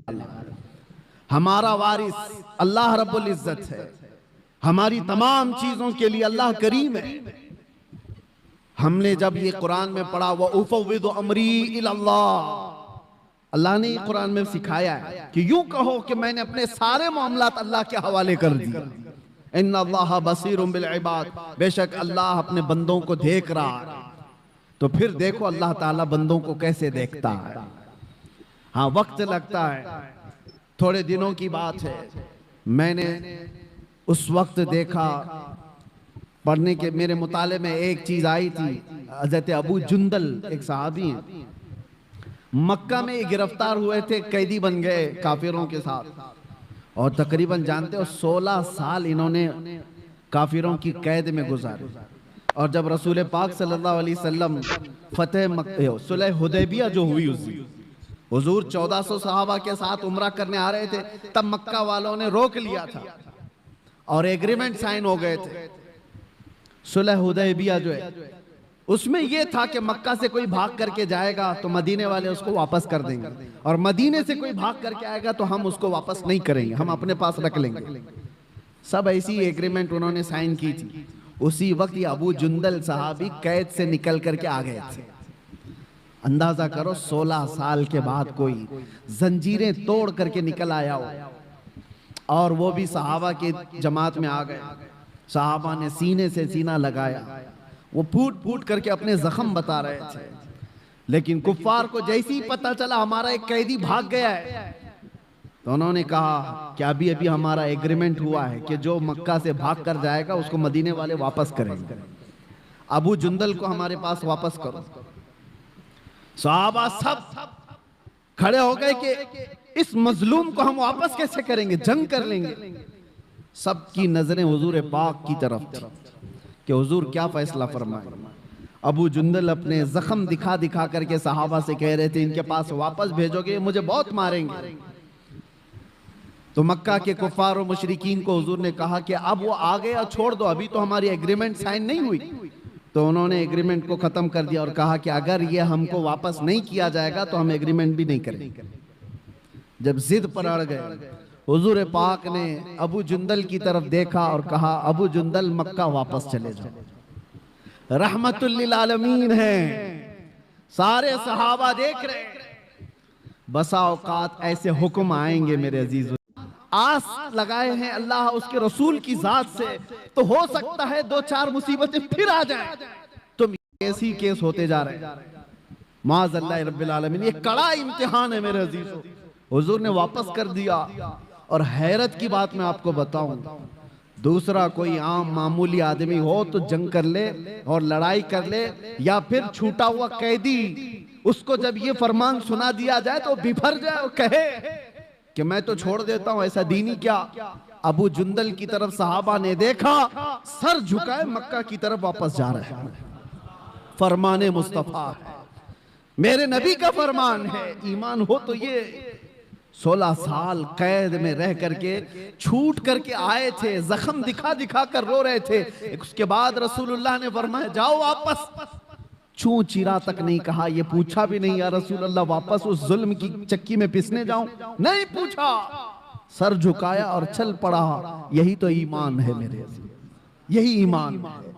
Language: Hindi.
वाला, हमारा वारिस अल्लाह रब्बुल इज्जत है, हमारी तमाम चीजों के लिए अल्लाह करीम है। हमने जब ये कुरान में पढ़ा व उफ़व्विदु अमरी इलल्लाह, अल्लाह ने कुरान में सिखाया है कि यूं कहो कि मैंने अपने सारे मामलात अल्लाह के हवाले कर दिए। इन्नल्लाह बसीरुम बिल इबाद, बेशक अल्लाह अपने बंदों को देख रहा है। तो फिर देखो अल्लाह ताला बंदों को कैसे देखता है। हाँ, वक्त लगता है, थोड़े दिनों की बात है, मैंने उस वक्त देखा पढ़ने के मेरे मुताले में एक चीज आई थी। हज़रत अबू जुंदल एक सहाबी हैं, मक्का में गिरफ्तार हुए थे, कैदी बन गए काफिरों के साथ, और तकरीबन जानते हो 16 साल इन्होंने काफिरों की कैद में गुजारे। और जब रसूल पाक सल्लल्लाहु अलैहि वसल्लम फतेह सुलह हुदैबिया जो हुई, उस दिन हुजूर 1400 सहाबा के साथ उम्रा करने आ रहे थे, तब मक्का वालों ने रोक लिया था और एग्रीमेंट साइन हो गए थे। सुलह हुदैबिया जो है उसमें यह था कि मक्का से कोई भाग करके जाएगा तो मदीने वाले उसको वापस कर देंगे, और मदीने से कोई भाग करके आएगा तो हम उसको वापस नहीं करेंगे, हम अपने पास रख लेंगे। सब ऐसी एग्रीमेंट उन्होंने साइन की थी। उसी वक्त ये अबू जुंदल सहाबी कैद से निकल करके आ गए थे। अंदाजा करो 16 साल के बाद कोई जंजीरें तोड़ करके निकल आया हो, और वो भी सहाबा के जमात में आ गए। सहाबा ने सीने से सीना लगाया, वो फूट फूट करके अपने जख्म बता रहे थे। लेकिन कुफ्फार को जैसे ही पता चला हमारा एक कैदी भाग गया है, तो उन्होंने कहा कि अभी अभी हमारा एग्रीमेंट हुआ है कि जो मक्का से भाग कर जाएगा उसको मदीने वाले वापस करेंगे, अबू जुंदल को हमारे पास वापस करो। सहाबा सब खड़े हो गए कि इस मजलूम को हम वापस कैसे करेंगे, जंग कर लेंगे। सबकी नजरें हुजूर पाक की तरफ थी कि हुजूर क्या फैसला फरमाए। अबू जुंदल अपने जख्म दिखा दिखा करके सहाबा से कह रहे थे, इनके पास वापस भेजोगे मुझे बहुत मारेंगे। तो मक्का के कुफ्फार और मुशरिकीन को हुजूर ने कहा कि अब वो आ गया, छोड़ दो, अभी तो हमारी एग्रीमेंट साइन नहीं हुई। तो उन्होंने एग्रीमेंट को खत्म कर दिया और कहा कि अगर ये हमको वापस नहीं किया जाएगा तो हम एग्रीमेंट भी नहीं करेंगे। जब जिद पर अड़ गए, हुजूर पाक ने अबू जुंदल की तरफ देखा और कहा, अबू जुंदल मक्का वापस चले जाओ, रहमतुल लिल आलमीन है। सारे सहाबा देख रहे, बसा औकात ऐसे हुक्म आएंगे मेरे अजीज, आस लगाए हैं अल्लाह उसके रसूल की जात से, तो हो सकता है 2-4 मुसीबतें फिर आ जाएं। तो केस ही केस होते जा रहे हैं, माज़अल्लाह रब्बिल आलमीन। ये कड़ा इम्तिहान है मेरे अजीजों। हुजूर ने वापस कर दिया। और हैरत की बात मैं आपको बताऊं, दूसरा कोई आम मामूली आदमी हो तो जंग कर ले और लड़ाई कर ले, या फिर छूटा हुआ कैदी, उसको जब ये फरमान सुना दिया जाए तो बिफर जाए और कहे कि मैं तो छोड़ देता हूं, ऐसा दीनी क्या। अबू जुंदल की तरफ सहाबा ने देखा, सर झुकाए मक्का की तरफ वापस जा रहे हैं। फरमाने मुस्तफा है, मेरे नबी का फरमान है। ईमान हो तो ये 16 साल कैद में रह करके छूट करके आए थे, जख्म दिखा दिखा कर रो रहे थे। उसके बाद रसूलुल्लाह ने फरमाया जाओ वापस। चूं चीरा तक नहीं कहा, ये पूछा भी नहीं, या रसूलुल्लाह वापस उस जुल्म की चक्की में पिसने जाऊं, नहीं पूछा, सर झुकाया और चल पड़ा। यही तो ईमान है मेरे, यही ईमान है।